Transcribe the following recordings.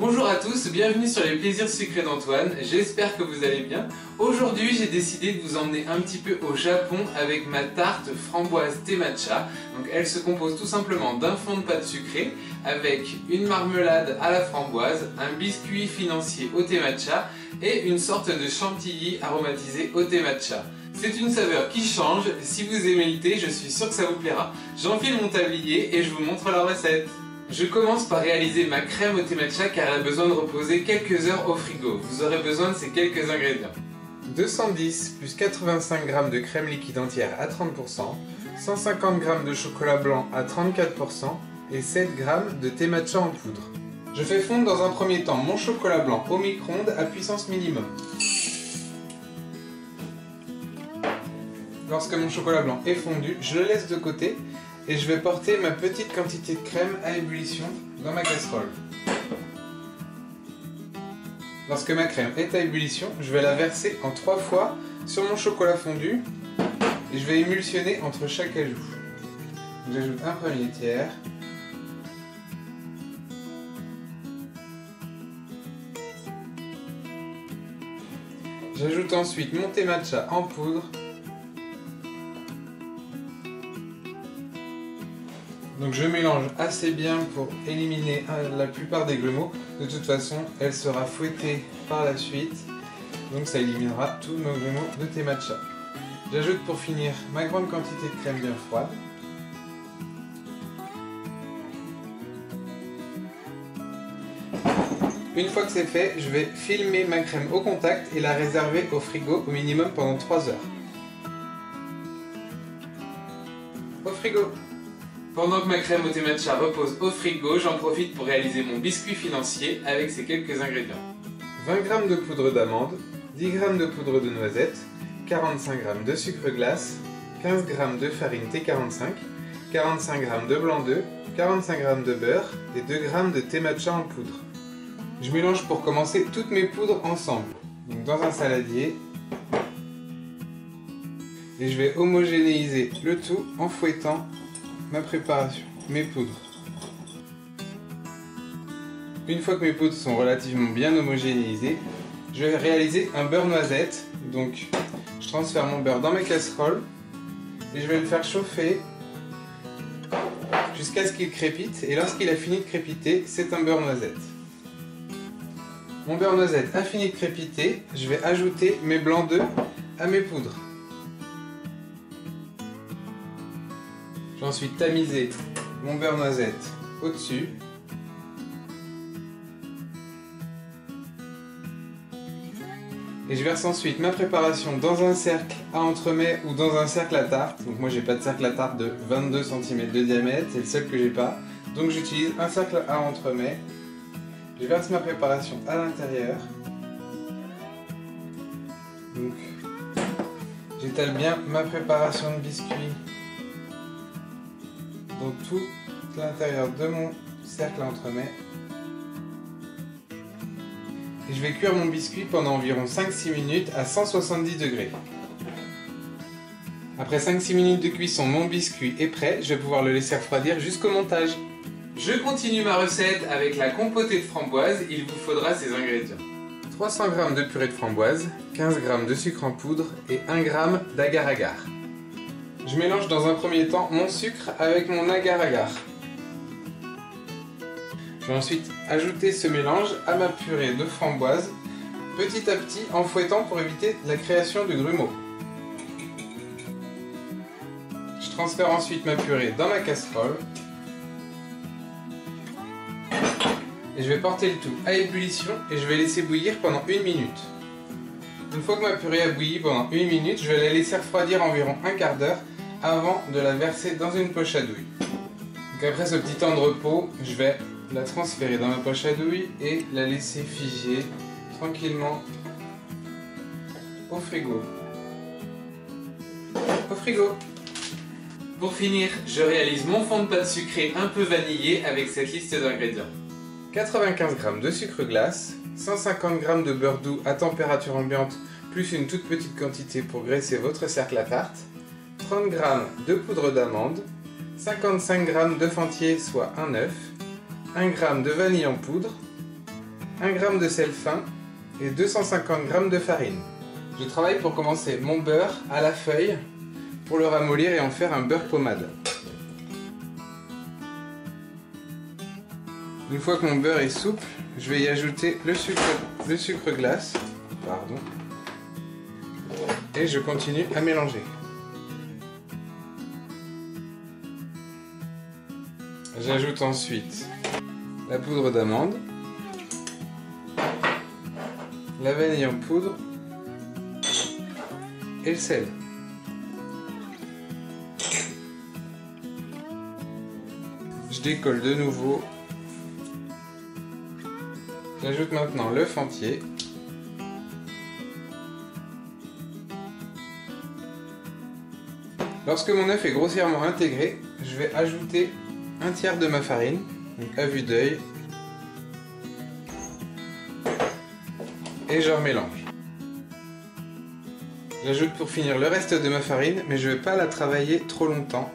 Bonjour à tous, bienvenue sur les plaisirs sucrés d'Antoine, j'espère que vous allez bien. Aujourd'hui j'ai décidé de vous emmener un petit peu au Japon avec ma tarte framboise thé matcha. Donc elle se compose tout simplement d'un fond de pâte sucrée avec une marmelade à la framboise, un biscuit financier au thé matcha et une sorte de chantilly aromatisé au thé matcha. C'est une saveur qui change, si vous aimez le thé, je suis sûr que ça vous plaira. J'enfile mon tablier et je vous montre la recette. Je commence par réaliser ma crème au thé matcha car elle a besoin de reposer quelques heures au frigo. Vous aurez besoin de ces quelques ingrédients. 210 plus 85 g de crème liquide entière à 30%, 150 g de chocolat blanc à 34% et 7 g de thé matcha en poudre. Je fais fondre dans un premier temps mon chocolat blanc au micro-ondes à puissance minimum. Lorsque mon chocolat blanc est fondu, je le laisse de côté et je vais porter ma petite quantité de crème à ébullition dans ma casserole. Lorsque ma crème est à ébullition, je vais la verser en 3 fois sur mon chocolat fondu et je vais émulsionner entre chaque ajout. J'ajoute un premier tiers. J'ajoute ensuite mon thé matcha en poudre. Donc je mélange assez bien pour éliminer la plupart des grumeaux. De toute façon, elle sera fouettée par la suite. Donc ça éliminera tous nos grumeaux de thé matcha. J'ajoute pour finir ma grande quantité de crème bien froide. Une fois que c'est fait, je vais filmer ma crème au contact et la réserver au frigo au minimum pendant 3 heures. Au frigo! Pendant que ma crème au thé matcha repose au frigo, j'en profite pour réaliser mon biscuit financier avec ces quelques ingrédients. 20 g de poudre d'amande, 10 g de poudre de noisette, 45 g de sucre glace, 15 g de farine T45, 45 g de blanc d'œuf, 45 g de beurre et 2 g de thé matcha en poudre. Je mélange pour commencer toutes mes poudres ensemble, donc dans un saladier. Et je vais homogénéiser le tout en fouettant ma préparation, mes poudres. Une fois que mes poudres sont relativement bien homogénéisées, je vais réaliser un beurre noisette. Donc je transfère mon beurre dans ma casserole et je vais le faire chauffer jusqu'à ce qu'il crépite. Et lorsqu'il a fini de crépiter, c'est un beurre noisette. Mon beurre noisette a fini de crépiter, je vais ajouter mes blancs d'œufs à mes poudres. Je vais ensuite tamiser mon beurre noisette au-dessus. Et je verse ensuite ma préparation dans un cercle à entremets ou dans un cercle à tarte. Donc moi j'ai pas de cercle à tarte de 22 cm de diamètre, c'est le seul que j'ai pas. Donc j'utilise un cercle à entremets. Je verse ma préparation à l'intérieur. Donc j'étale bien ma préparation de biscuit dans tout l'intérieur de mon cercle à entremets. Et je vais cuire mon biscuit pendant environ 5-6 minutes à 170 degrés. Après 5-6 minutes de cuisson, mon biscuit est prêt. Je vais pouvoir le laisser refroidir jusqu'au montage. Je continue ma recette avec la compotée de framboise. Il vous faudra ces ingrédients. 300 g de purée de framboise, 15 g de sucre en poudre et 1 g d'agar-agar. Je mélange dans un premier temps mon sucre avec mon agar-agar. Je vais ensuite ajouter ce mélange à ma purée de framboise, petit à petit en fouettant pour éviter la création de grumeaux. Je transfère ensuite ma purée dans ma casserole. Et je vais porter le tout à ébullition et je vais laisser bouillir pendant 1 minute. Une fois que ma purée a bouilli pendant 1 minute, je vais la laisser refroidir environ un quart d'heure avant de la verser dans une poche à douille. Donc après ce petit temps de repos, je vais la transférer dans ma poche à douille et la laisser figer tranquillement au frigo. Au frigo! Pour finir, je réalise mon fond de pâte sucrée un peu vanillé avec cette liste d'ingrédients. 95 g de sucre glace, 150 g de beurre doux à température ambiante plus une toute petite quantité pour graisser votre cercle à tarte, 30 g de poudre d'amande, 55 g d'œuf entier soit un œuf, 1 g de vanille en poudre, 1 g de sel fin et 250 g de farine. Je travaille pour commencer mon beurre à la feuille pour le ramollir et en faire un beurre pommade. Une fois que mon beurre est souple, je vais y ajouter le sucre glace. Pardon. Et je continue à mélanger. J'ajoute ensuite la poudre d'amande, la vanille en poudre et le sel. Je décolle de nouveau. J'ajoute maintenant l'œuf entier. Lorsque mon œuf est grossièrement intégré, je vais ajouter un tiers de ma farine, donc à vue d'œil, et je remélange. J'ajoute pour finir le reste de ma farine, mais je ne vais pas la travailler trop longtemps,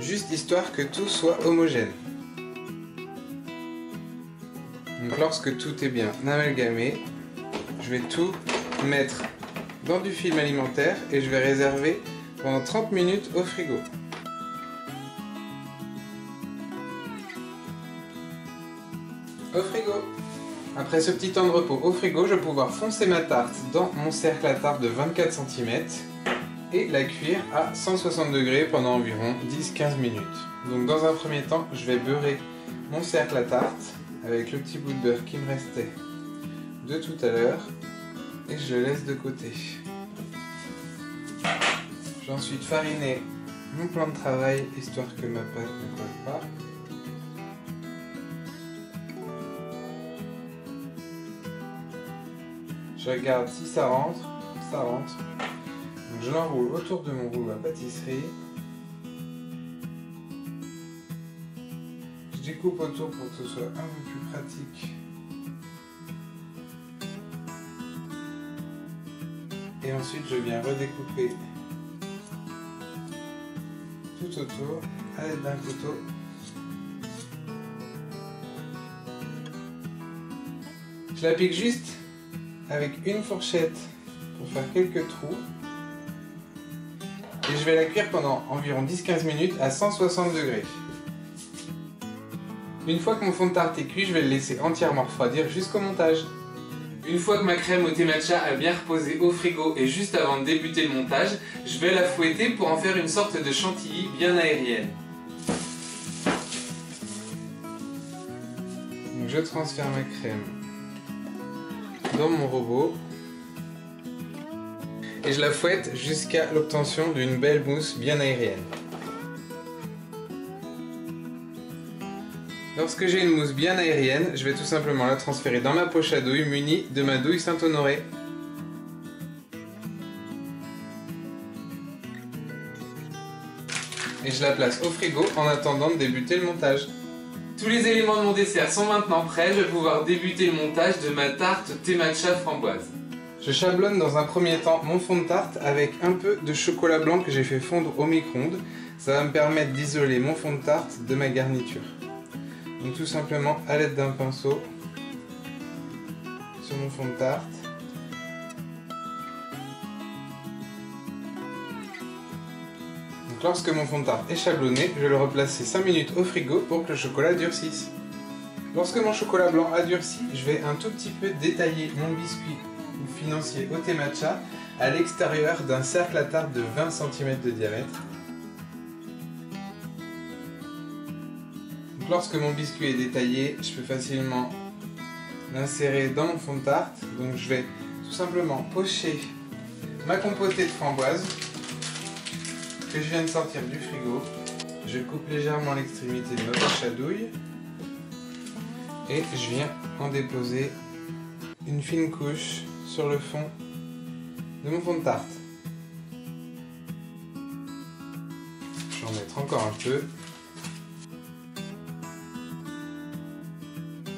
juste histoire que tout soit homogène. Donc lorsque tout est bien amalgamé, je vais tout mettre dans du film alimentaire et je vais réserver pendant 30 minutes au frigo. Au frigo. Après ce petit temps de repos au frigo, je vais pouvoir foncer ma tarte dans mon cercle à tarte de 24 cm et la cuire à 160 degrés pendant environ 10-15 minutes. Donc dans un premier temps, je vais beurrer mon cercle à tarte avec le petit bout de beurre qui me restait de tout à l'heure et je le laisse de côté. Je vais ensuite fariner mon plan de travail histoire que ma pâte ne colle pas. Je regarde si ça rentre, ça rentre. Donc je l'enroule autour de mon rouleau à pâtisserie. Je découpe autour pour que ce soit un peu plus pratique. Et ensuite je viens redécouper tout autour à l'aide d'un couteau. Je la pique juste avec une fourchette pour faire quelques trous. Et je vais la cuire pendant environ 10-15 minutes à 160 degrés. Une fois que mon fond de tarte est cuit, je vais le laisser entièrement refroidir jusqu'au montage. Une fois que ma crème au thé matcha a bien reposé au frigo et juste avant de débuter le montage, je vais la fouetter pour en faire une sorte de chantilly bien aérienne. Donc je transfère ma crème dans mon robot et je la fouette jusqu'à l'obtention d'une belle mousse bien aérienne. Lorsque j'ai une mousse bien aérienne, je vais tout simplement la transférer dans ma poche à douille munie de ma douille Saint-Honoré. Et je la place au frigo en attendant de débuter le montage. Tous les éléments de mon dessert sont maintenant prêts, je vais pouvoir débuter le montage de ma tarte thé matcha framboise. Je chablonne dans un premier temps mon fond de tarte avec un peu de chocolat blanc que j'ai fait fondre au micro-ondes. Ça va me permettre d'isoler mon fond de tarte de ma garniture. Donc tout simplement à l'aide d'un pinceau sur mon fond de tarte. Donc lorsque mon fond de tarte est chablonné, je vais le replacer 5 minutes au frigo pour que le chocolat durcisse. Lorsque mon chocolat blanc a durci, je vais un tout petit peu détailler mon biscuit financier au thé matcha à l'extérieur d'un cercle à tarte de 20 cm de diamètre. Donc lorsque mon biscuit est détaillé, je peux facilement l'insérer dans mon fond de tarte. Donc je vais tout simplement pocher ma compotée de framboise que je viens de sortir du frigo. Je coupe légèrement l'extrémité de ma poche à douille et je viens en déposer une fine couche sur le fond de mon fond de tarte. Je vais en mettre encore un peu.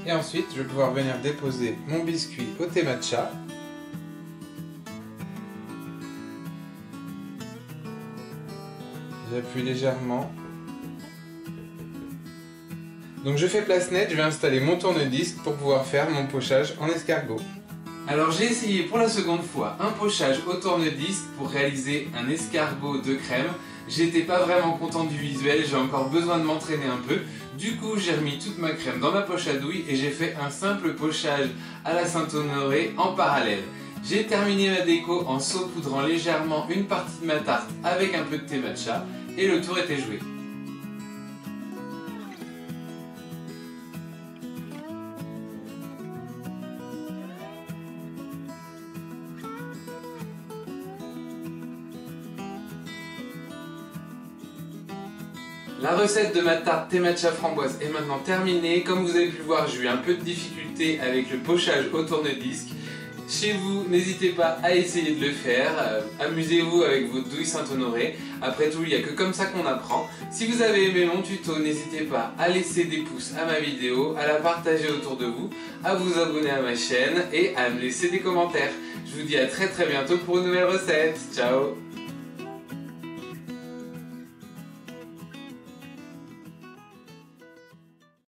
Et ensuite, je vais pouvoir venir déposer mon biscuit au thé matcha. J'appuie légèrement. Donc je fais place nette, je vais installer mon tourne-disque pour pouvoir faire mon pochage en escargot. Alors j'ai essayé pour la seconde fois un pochage au tourne-disque pour réaliser un escargot de crème. J'étais pas vraiment content du visuel, j'ai encore besoin de m'entraîner un peu. Du coup j'ai remis toute ma crème dans ma poche à douille et j'ai fait un simple pochage à la Saint-Honoré en parallèle. J'ai terminé ma déco en saupoudrant légèrement une partie de ma tarte avec un peu de thé matcha et le tour était joué. La recette de ma tarte thé matcha framboise est maintenant terminée. Comme vous avez pu le voir, j'ai eu un peu de difficulté avec le pochage au tourne-disque. Chez vous, n'hésitez pas à essayer de le faire. Amusez-vous avec vos douilles Saint-Honoré. Après tout, il n'y a que comme ça qu'on apprend. Si vous avez aimé mon tuto, n'hésitez pas à laisser des pouces à ma vidéo, à la partager autour de vous, à vous abonner à ma chaîne et à me laisser des commentaires. Je vous dis à très bientôt pour une nouvelle recette. Ciao!